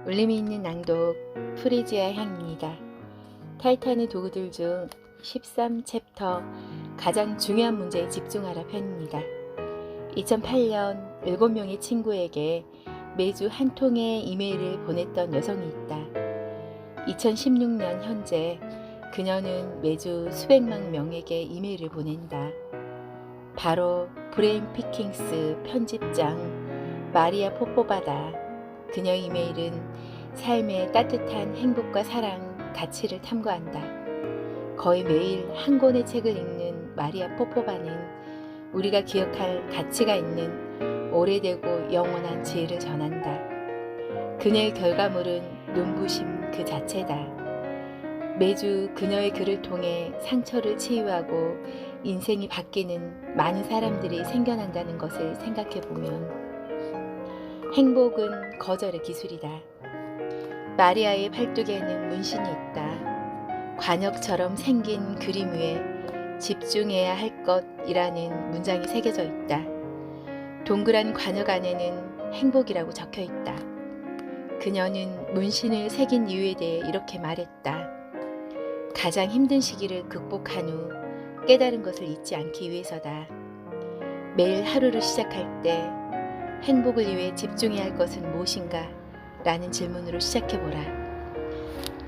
울림이 있는 낭독 프리지아 향입니다. 타이탄의 도구들 중 13챕터 가장 중요한 문제에 집중하라 편입니다. 2008년 7명의 친구에게 매주 한 통의 이메일을 보냈던 여성이 있다. 2016년 현재 그녀는 매주 수백만 명에게 이메일을 보낸다. 바로 브레인 피킹스 편집장 마리아 포포바다. 그녀의 이메일은 삶의 따뜻한 행복과 사랑, 가치를 탐구한다. 거의 매일 한 권의 책을 읽는 마리아 포포바는 우리가 기억할 가치가 있는 오래되고 영원한 지혜를 전한다. 그녀의 결과물은 눈부심 그 자체다. 매주 그녀의 글을 통해 상처를 치유하고 인생이 바뀌는 많은 사람들이 생겨난다는 것을 생각해보면 행복은 거절의 기술이다. 마리아의 팔뚝에는 문신이 있다. 관역처럼 생긴 그림 위에 집중해야 할 것이라는 문장이 새겨져 있다. 동그란 관역 안에는 행복이라고 적혀 있다. 그녀는 문신을 새긴 이유에 대해 이렇게 말했다. 가장 힘든 시기를 극복한 후 깨달은 것을 잊지 않기 위해서다. 매일 하루를 시작할 때 행복을 위해 집중해야 할 것은 무엇인가? 라는 질문으로 시작해보라.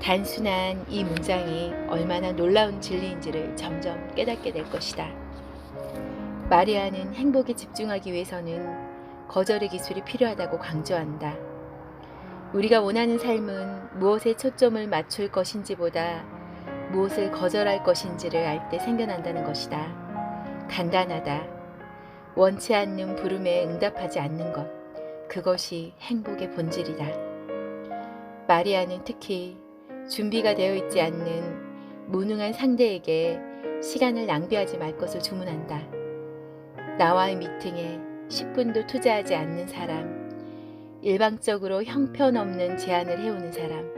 단순한 이 문장이 얼마나 놀라운 진리인지를 점점 깨닫게 될 것이다. 마리아는 행복에 집중하기 위해서는 거절의 기술이 필요하다고 강조한다. 우리가 원하는 삶은 무엇에 초점을 맞출 것인지보다 무엇을 거절할 것인지를 알 때 생겨난다는 것이다. 간단하다. 원치 않는 부름에 응답하지 않는 것, 그것이 행복의 본질이다. 마리아는 특히 준비가 되어 있지 않는 무능한 상대에게 시간을 낭비하지 말 것을 주문한다. 나와의 미팅에 10분도 투자하지 않는 사람, 일방적으로 형편없는 제안을 해오는 사람,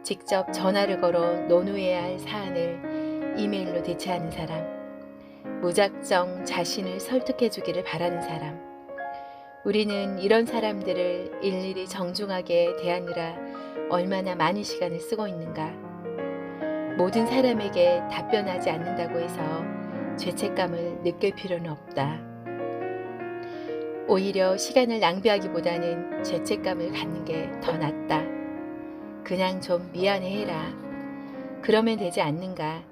직접 전화를 걸어 논의해야 할 사안을 이메일로 대체하는 사람, 무작정 자신을 설득해 주기를 바라는 사람. 우리는 이런 사람들을 일일이 정중하게 대하느라 얼마나 많은 시간을 쓰고 있는가. 모든 사람에게 답변하지 않는다고 해서 죄책감을 느낄 필요는 없다. 오히려 시간을 낭비하기보다는 죄책감을 갖는 게 더 낫다. 그냥 좀 미안해해라. 그러면 되지 않는가.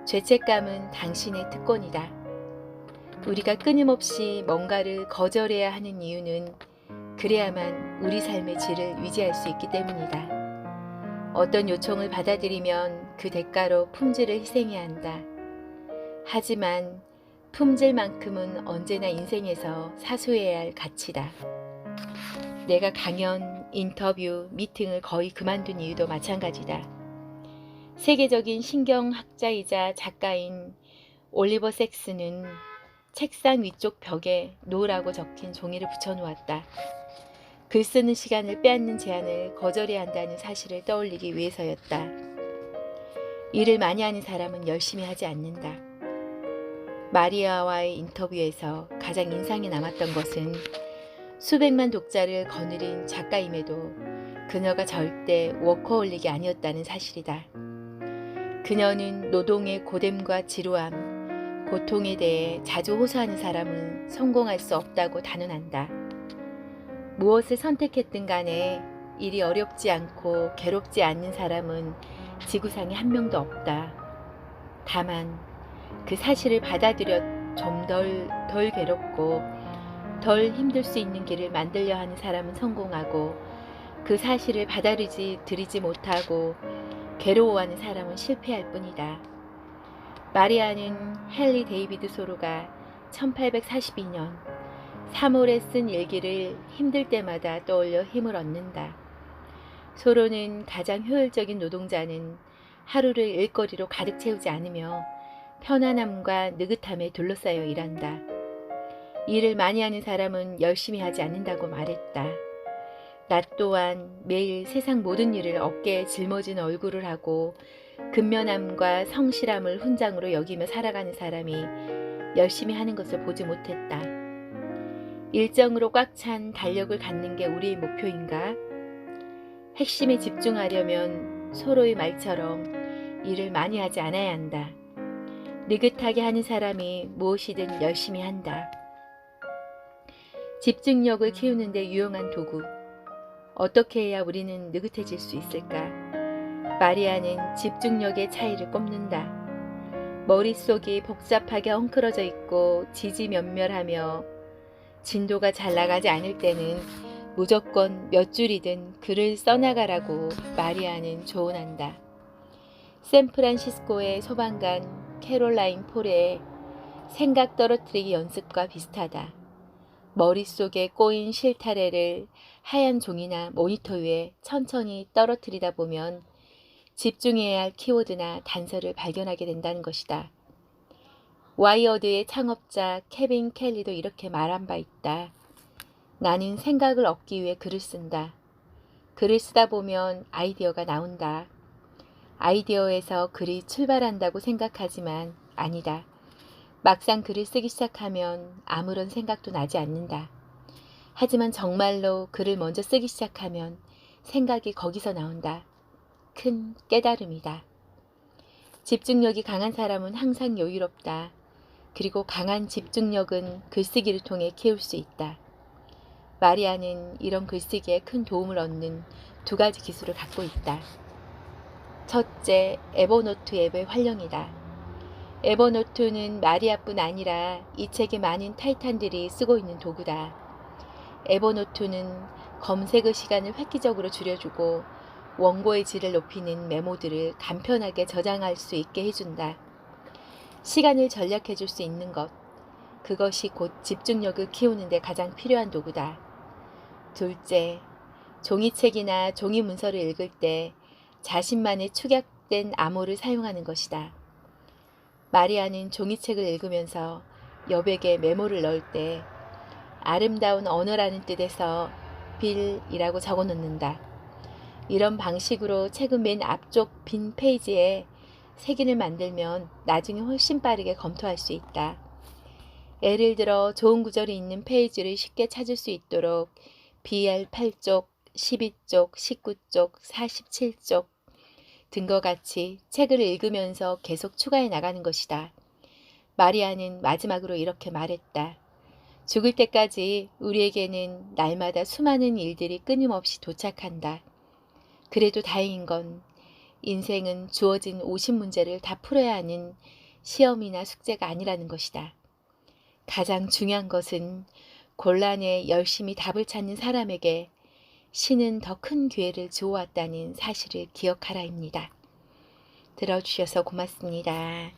죄책감은 당신의 특권이다. 우리가 끊임없이 뭔가를 거절해야 하는 이유는 그래야만 우리 삶의 질을 유지할 수 있기 때문이다. 어떤 요청을 받아들이면 그 대가로 품질을 희생해야 한다. 하지만 품질만큼은 언제나 인생에서 사수해야 할 가치다. 내가 강연, 인터뷰, 미팅을 거의 그만둔 이유도 마찬가지다. 세계적인 신경학자이자 작가인 올리버 섹스는 책상 위쪽 벽에 노라고 적힌 종이를 붙여놓았다. 글 쓰는 시간을 빼앗는 제안을 거절해야 한다는 사실을 떠올리기 위해서였다. 일을 많이 하는 사람은 열심히 하지 않는다. 마리아와의 인터뷰에서 가장 인상에 남았던 것은 수백만 독자를 거느린 작가임에도 그녀가 절대 워커홀릭이 아니었다는 사실이다. 그녀는 노동의 고됨과 지루함, 고통에 대해 자주 호소하는 사람은 성공할 수 없다고 단언한다. 무엇을 선택했든 간에 일이 어렵지 않고 괴롭지 않는 사람은 지구상에 한 명도 없다. 다만 그 사실을 받아들여 좀 덜 괴롭고 덜 힘들 수 있는 길을 만들려 하는 사람은 성공하고 그 사실을 받아들이지 못하고 괴로워하는 사람은 실패할 뿐이다. 마리아는 헨리 데이비드 소로가 1842년 3월에 쓴 일기를 힘들 때마다 떠올려 힘을 얻는다. 소로는 가장 효율적인 노동자는 하루를 일거리로 가득 채우지 않으며 편안함과 느긋함에 둘러싸여 일한다. 일을 많이 하는 사람은 열심히 하지 않는다고 말했다. 나 또한 매일 세상 모든 일을 어깨에 짊어진 얼굴을 하고 근면함과 성실함을 훈장으로 여기며 살아가는 사람이 열심히 하는 것을 보지 못했다. 일정으로 꽉 찬 달력을 갖는 게 우리의 목표인가? 핵심에 집중하려면 서로의 말처럼 일을 많이 하지 않아야 한다. 느긋하게 하는 사람이 무엇이든 열심히 한다. 집중력을 키우는 데 유용한 도구. 어떻게 해야 우리는 느긋해질 수 있을까? 마리아는 집중력의 차이를 꼽는다. 머릿속이 복잡하게 엉클어져 있고 지지면멸하며 진도가 잘 나가지 않을 때는 무조건 몇 줄이든 글을 써나가라고 마리아는 조언한다. 샌프란시스코의 소방관 캐롤라인 폴의 생각 떨어뜨리기 연습과 비슷하다. 머릿속에 꼬인 실타래를 하얀 종이나 모니터 위에 천천히 떨어뜨리다 보면 집중해야 할 키워드나 단서를 발견하게 된다는 것이다. 와이어드의 창업자 케빈 켈리도 이렇게 말한 바 있다. 나는 생각을 얻기 위해 글을 쓴다. 글을 쓰다 보면 아이디어가 나온다. 아이디어에서 글이 출발한다고 생각하지만 아니다. 막상 글을 쓰기 시작하면 아무런 생각도 나지 않는다. 하지만 정말로 글을 먼저 쓰기 시작하면 생각이 거기서 나온다. 큰 깨달음이다. 집중력이 강한 사람은 항상 여유롭다. 그리고 강한 집중력은 글쓰기를 통해 키울 수 있다. 마리아는 이런 글쓰기에 큰 도움을 얻는 2가지 기술을 갖고 있다. 첫째, 에버노트 앱의 활용이다. 에버노트는 마리아뿐 아니라 이 책의 많은 타이탄들이 쓰고 있는 도구다. 에버노트는 검색의 시간을 획기적으로 줄여주고 원고의 질을 높이는 메모들을 간편하게 저장할 수 있게 해준다. 시간을 절약해줄 수 있는 것, 그것이 곧 집중력을 키우는 데 가장 필요한 도구다. 둘째, 종이책이나 종이 문서를 읽을 때 자신만의 축약된 암호를 사용하는 것이다. 마리아는 종이책을 읽으면서 여백에 메모를 넣을 때 아름다운 언어라는 뜻에서 빌이라고 적어 놓는다. 이런 방식으로 책은 맨 앞쪽 빈 페이지에 색인을 만들면 나중에 훨씬 빠르게 검토할 수 있다. 예를 들어 좋은 구절이 있는 페이지를 쉽게 찾을 수 있도록 BR 8쪽, 12쪽, 19쪽, 47쪽 등과 같이 책을 읽으면서 계속 추가해 나가는 것이다. 마리아는 마지막으로 이렇게 말했다. 죽을 때까지 우리에게는 날마다 수많은 일들이 끊임없이 도착한다. 그래도 다행인 건 인생은 주어진 50문제를 다 풀어야 하는 시험이나 숙제가 아니라는 것이다. 가장 중요한 것은 곤란에 열심히 답을 찾는 사람에게 신은 더 큰 기회를 주어왔다는 사실을 기억하라입니다. 들어주셔서 고맙습니다.